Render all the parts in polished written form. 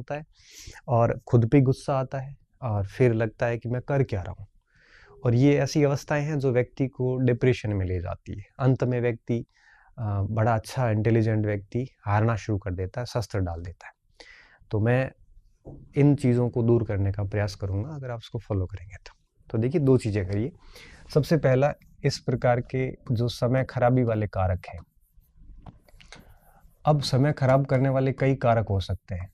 होता है और खुद पे गुस्सा आता है और फिर लगता है कि मैं कर क्या रहा हूँ। और ये ऐसी अवस्थाएं हैं जो व्यक्ति को डिप्रेशन में ले जाती है। अंत में व्यक्ति बड़ा अच्छा इंटेलिजेंट व्यक्ति हारना शुरू कर देता है, शस्त्र डाल देता है। तो मैं इन चीज़ों को दूर करने का प्रयास करूँगा अगर आप उसको फॉलो करेंगे तो देखिए 2 चीज़ें करिए। सबसे पहला, इस प्रकार के जो समय खराबी वाले कारक हैं, अब समय खराब करने वाले कई कारक हो सकते हैं,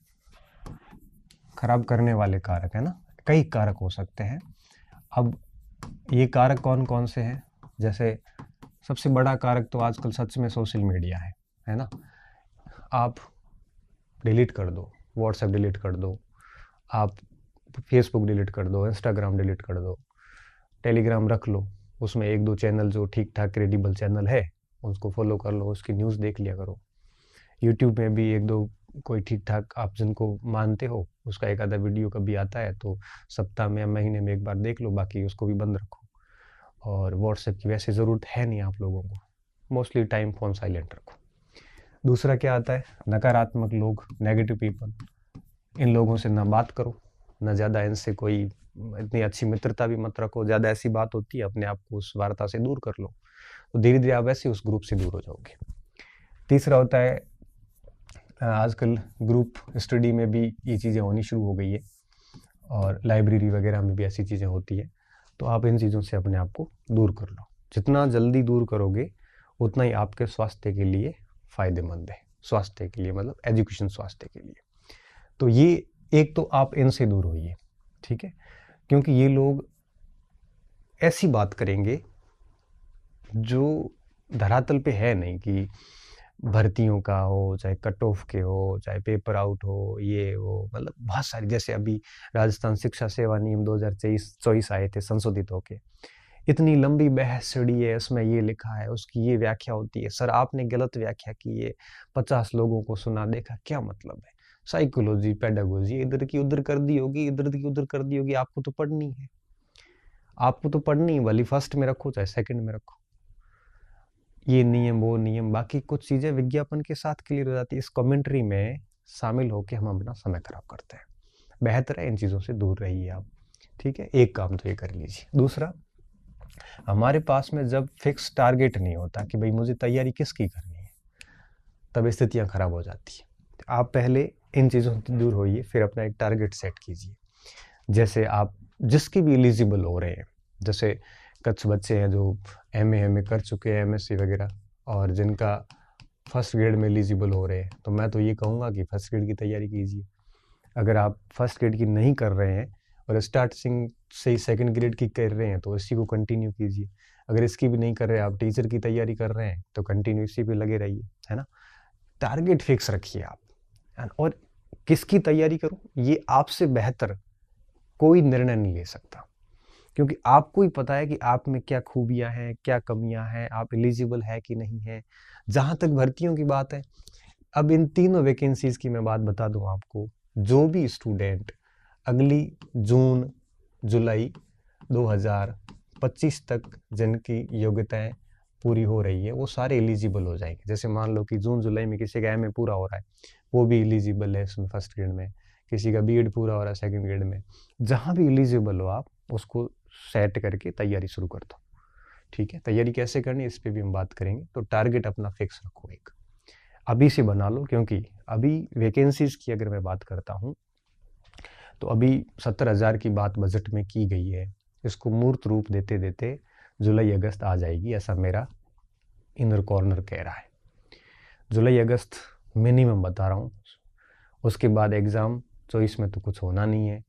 खराब करने वाले कारक है ना, कई कारक हो सकते हैं। अब ये कारक कौन कौन से हैं? जैसे सबसे बड़ा कारक तो आजकल सच में सोशल मीडिया है ना। आप डिलीट कर दो, व्हाट्सएप डिलीट कर दो, आप फेसबुक डिलीट कर दो, इंस्टाग्राम डिलीट कर दो, टेलीग्राम रख लो, उसमें 1-2 चैनल जो ठीक ठाक क्रेडिबल चैनल है उसको फॉलो कर लो, उसकी न्यूज़ देख लिया करो। यूट्यूब में भी 1-2 कोई ठीक ठाक आप जिनको मानते हो उसका एक आधा वीडियो कभी आता है तो सप्ताह में या महीने में एक बार देख लो, बाकी उसको भी बंद रखो। और व्हाट्सएप की वैसे ज़रूरत है नहीं आप लोगों को, मोस्टली टाइम फ़ोन साइलेंट रखो। दूसरा क्या आता है, नकारात्मक लोग, नेगेटिव पीपल, इन लोगों से ना बात करो, ना ज़्यादा इनसे कोई इतनी अच्छी मित्रता भी मत रखो। ज़्यादा ऐसी बात होती है अपने आप को उस वार्ता से दूर कर लो, तो धीरे धीरे आप वैसे उस ग्रुप से दूर हो जाओगे। तीसरा होता है, आजकल ग्रुप स्टडी में भी ये चीज़ें होनी शुरू हो गई है और लाइब्रेरी वगैरह में भी ऐसी चीज़ें होती है, तो आप इन चीज़ों से अपने आप को दूर कर लो। जितना जल्दी दूर करोगे उतना ही आपके स्वास्थ्य के लिए फ़ायदेमंद है, स्वास्थ्य के लिए मतलब एजुकेशन स्वास्थ्य के लिए। तो ये एक तो आप इनसे दूर होइए, ठीक है, क्योंकि ये लोग ऐसी बात करेंगे जो धरातल पे है नहीं, कि भर्तियों का हो, चाहे कट ऑफ के हो, चाहे पेपर आउट हो, ये वो मतलब बहुत सारी, जैसे अभी राजस्थान शिक्षा सेवा नियम 2024 आए थे संशोधित होके, इतनी लंबी बहस छिड़ी है, उसमें ये लिखा है, उसकी ये व्याख्या होती है, सर आपने गलत व्याख्या की है, 50 लोगों को सुना, देखा क्या मतलब है, साइकोलॉजी पेडागोजी इधर की उधर कर दी होगी, इधर की उधर कर दी होगी, आपको तो पढ़नी है, आपको तो पढ़नी है, वाली फर्स्ट में रखो चाहे सेकंड में रखो, ये नियम वो नियम, बाकी कुछ चीज़ें विज्ञापन के साथ क्लियर हो जाती है, इस कमेंट्री में शामिल होकर हम अपना समय खराब करते हैं। बेहतर है इन चीज़ों से दूर रहिए आप, ठीक है। एक काम तो ये कर लीजिए। दूसरा, हमारे पास में जब फिक्स टारगेट नहीं होता कि भाई मुझे तैयारी किसकी करनी है, तब स्थितियाँ खराब हो जाती है। आप पहले इन चीज़ों से दूर होइए, फिर अपना एक टारगेट सेट कीजिए। जैसे आप जिसके भी एलिजिबल हो रहे हैं, जैसे कुछ बच्चे हैं जो एमए कर चुके हैं, एमएससी वगैरह, और जिनका फर्स्ट ग्रेड में एलिजिबल हो रहे हैं, तो मैं तो ये कहूँगा कि फर्स्ट ग्रेड की तैयारी कीजिए। अगर आप फर्स्ट ग्रेड की नहीं कर रहे हैं और स्टार्टिंग से ही सेकंड ग्रेड की कर रहे हैं तो इसी को कंटिन्यू कीजिए। अगर इसकी भी नहीं कर रहे, आप टीचर की तैयारी कर रहे हैं, तो कंटिन्यू इसी पे लगे रहिए, है ना। टारगेट फिक्स रखिए आप, और किसकी तैयारी करूँ, ये आपसे बेहतर कोई निर्णय नहीं ले सकता, क्योंकि आपको ही पता है कि आप में क्या खूबियां हैं, क्या कमियां हैं, आप एलिजिबल है कि नहीं है। जहां तक भर्तियों की बात है, अब इन तीनों वैकेंसीज की मैं बात बता दूं आपको, जो भी स्टूडेंट अगली जून जुलाई 2025 तक जिनकी योग्यताएं पूरी हो रही है, वो सारे एलिजिबल हो जाएंगे। जैसे मान लो कि जून जुलाई में किसी का एमए पूरा हो रहा है, वो भी एलिजिबल है इसमें फर्स्ट ग्रेड में, किसी का बीएड पूरा हो रहा है सेकंड ग्रेड में, जहाँ भी एलिजिबल हो आप उसको सेट करके तैयारी शुरू कर दो, ठीक है। तैयारी कैसे करनी है इस पर भी हम बात करेंगे। तो टारगेट अपना फिक्स रखो, एक अभी से बना लो, क्योंकि अभी वैकेंसीज की अगर मैं बात करता हूँ तो अभी 70,000 की बात बजट में की गई है, इसको मूर्त रूप देते देते जुलाई अगस्त आ जाएगी, ऐसा मेरा इनर कॉर्नर कह रहा है। जुलाई अगस्त मिनिमम बता रहा हूँ, उसके बाद एग्ज़ाम 24 में तो कुछ होना नहीं है,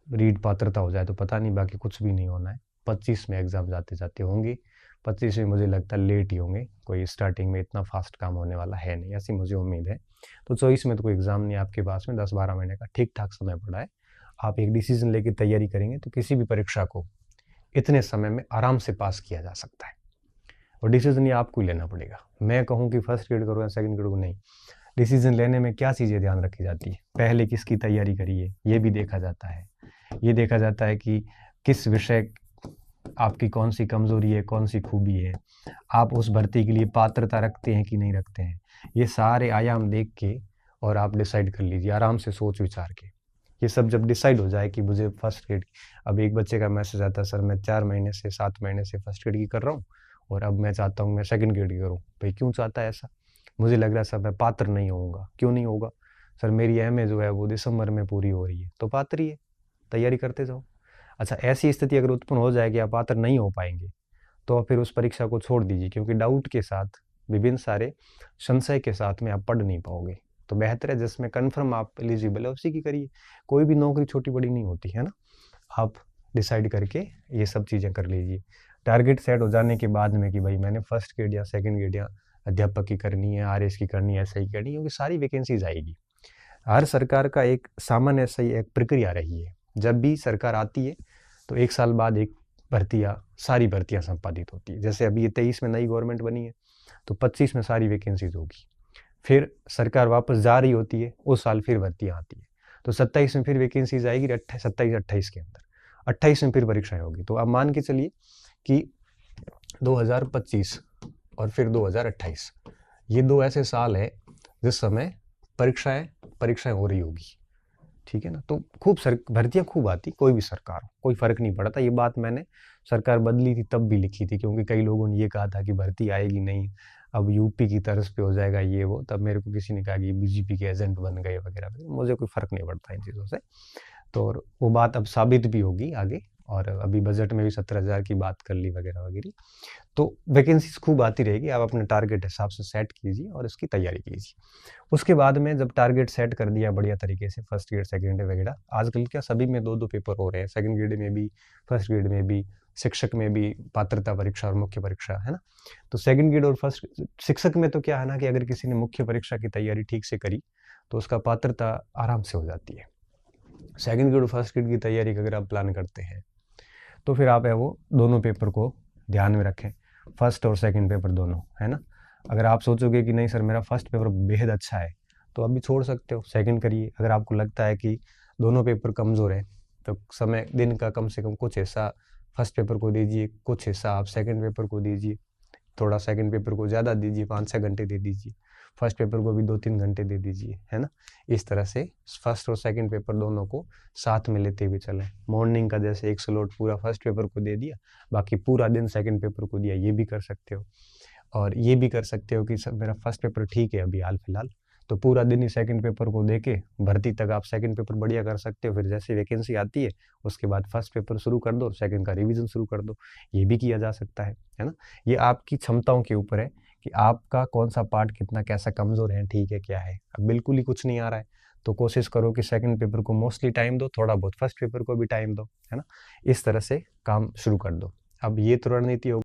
रीड पात्रता हो जाए तो पता नहीं, बाकी कुछ भी नहीं होना है। 25 में एग्ज़ाम जाते जाते होंगे, 25 में मुझे लगता है लेट ही होंगे, कोई स्टार्टिंग में इतना फास्ट काम होने वाला है नहीं, ऐसी मुझे उम्मीद है। तो 24 में तो कोई एग्ज़ाम नहीं आपके पास में, 10-12 महीने का ठीक ठाक समय पड़ा है। आप एक डिसीजन लेके तैयारी करेंगे तो किसी भी परीक्षा को इतने समय में आराम से पास किया जा सकता है, और डिसीजन ये आपको ही लेना पड़ेगा। मैं कहूँ कि फर्स्ट ग्रेड करो या सेकंड ग्रेड को, नहीं, डिसीजन लेने में क्या चीज़ें ध्यान रखी जाती है, पहले किसकी तैयारी करिए ये भी देखा जाता है, ये देखा जाता है कि किस विषय आपकी कौन सी कमज़ोरी है, कौन सी खूबी है, आप उस भर्ती के लिए पात्रता रखते हैं कि नहीं रखते हैं, ये सारे आयाम देख के और आप डिसाइड कर लीजिए आराम से सोच विचार के। ये सब जब डिसाइड हो जाए कि मुझे फर्स्ट ग्रेड, अब एक बच्चे का मैसेज आता है सर मैं 4 महीने से 7 महीने से फर्स्ट ग्रेड की कर रहा हूँ और अब मैं चाहता हूँ मैं सेकंड ग्रेड की करूँ। भाई क्यों चाहता है ऐसा? मुझे लग रहा है सर मैं पात्र नहीं होऊंगा। क्यों नहीं होगा? सर मेरी एमए जो है वो दिसंबर में पूरी हो रही है। तो पात्र ही है, तैयारी करते जाओ। अच्छा, ऐसी स्थिति अगर उत्पन्न हो जाए कि आप पात्र नहीं हो पाएंगे तो फिर उस परीक्षा को छोड़ दीजिए, क्योंकि डाउट के साथ, विभिन्न सारे संशय के साथ में आप पढ़ नहीं पाओगे। तो बेहतर है जिसमें कन्फर्म आप एलिजिबल है उसी की करिए। कोई भी नौकरी छोटी बड़ी नहीं होती है ना। आप डिसाइड करके ये सब चीज़ें कर लीजिए। टारगेट सेट हो जाने के बाद में कि भाई मैंने फर्स्ट ग्रेड या सेकंड ग्रेड या अध्यापक की करनी है, आरएस की करनी है, एसआई की करनी है, क्योंकि सारी वैकेंसीज आएगी। हर सरकार का एक सामान्य सही एक प्रक्रिया रही है। जब भी सरकार आती है तो एक साल बाद एक सारी भर्तियाँ संपादित होती है। जैसे अभी ये 23 में नई गवर्नमेंट बनी है तो 25 में सारी वैकेंसीज होगी। फिर सरकार वापस जा रही होती है, उस साल फिर भर्तियाँ आती है। तो 27 में फिर वैकेंसीज आएगी 27-28 के अंदर, 28 में फिर परीक्षाएं होगी। तो आप मान के चलिए कि 2025 और फिर 2028 ये 2 ऐसे साल है जिस समय परीक्षाएं हो रही होगी। ठीक है ना। तो खूब भर्तियां खूब आती, कोई भी सरकार, कोई फर्क नहीं पड़ता। ये बात मैंने सरकार बदली थी तब भी लिखी थी, क्योंकि कई लोगों ने ये कहा था कि भर्ती आएगी नहीं, अब यूपी की तर्ज पे हो जाएगा ये वो। तब मेरे को किसी ने कहा कि बीजेपी के एजेंट बन गए वगैरह। मुझे कोई फर्क नहीं पड़ता इन चीज़ों से। तो वो बात अब साबित भी होगी आगे, और अभी बजट में भी 17,000 की बात कर ली वगैरह वगैरह। तो वैकेंसीज खूब आती रहेगी। आप अपने टारगेट हिसाब से सेट कीजिए और इसकी तैयारी कीजिए। उसके बाद में जब टारगेट सेट कर दिया बढ़िया तरीके से, फर्स्ट ग्रेड सेकंड ग्रेड वगैरह, आजकल क्या सभी में 2-2 पेपर हो रहे हैं, सेकंड ग्रेड में भी, फर्स्ट ग्रेड में भी, शिक्षक में भी पात्रता परीक्षा और मुख्य परीक्षा, है ना। तो सेकंड ग्रेड और फर्स्ट शिक्षक में तो क्या है ना कि अगर किसी ने मुख्य परीक्षा की तैयारी ठीक से करी तो उसका पात्रता आराम से हो जाती है। सेकंड ग्रेड और फर्स्ट ग्रेड की तैयारी अगर आप प्लान करते हैं तो फिर आप है वो दोनों पेपर को ध्यान में रखें, फर्स्ट और सेकंड पेपर दोनों, है ना। अगर आप सोचोगे कि नहीं सर मेरा फर्स्ट पेपर बेहद अच्छा है तो अभी छोड़ सकते हो, सेकंड करिए। अगर आपको लगता है कि दोनों पेपर कमज़ोर है तो समय दिन का कम से कम कुछ हिस्सा फर्स्ट पेपर को दीजिए, कुछ हिस्सा आप सेकंड पेपर को दीजिए। थोड़ा सेकंड पेपर को ज़्यादा दीजिए, 5-6 घंटे दे दीजिए, फर्स्ट पेपर को भी 2-3 घंटे दे दीजिए, है ना। इस तरह से फर्स्ट और सेकंड पेपर दोनों को साथ में लेते हुए चलें। मॉर्निंग का जैसे एक स्लॉट पूरा फर्स्ट पेपर को दे दिया, बाकी पूरा दिन सेकंड पेपर को दिया, ये भी कर सकते हो। और ये भी कर सकते हो कि सब मेरा फर्स्ट पेपर ठीक है अभी हाल फिलहाल, तो पूरा दिन ही सेकंड पेपर को देके भर्ती तक आप सेकंड पेपर बढ़िया कर सकते हो। फिर जैसे वैकेंसी आती है उसके बाद फर्स्ट पेपर शुरू कर दो और सेकंड का रिवीजन शुरू कर दो। ये भी किया जा सकता है ना। ये आपकी क्षमताओं के ऊपर है कि आपका कौन सा पार्ट कितना कैसा कमज़ोर है, ठीक है क्या है। अब बिल्कुल ही कुछ नहीं आ रहा है तो कोशिश करो कि सेकंड पेपर को मोस्टली टाइम दो, थोड़ा बहुत फर्स्ट पेपर को भी टाइम दो, है ना। इस तरह से काम शुरू कर दो। अब ये तो रणनीति हो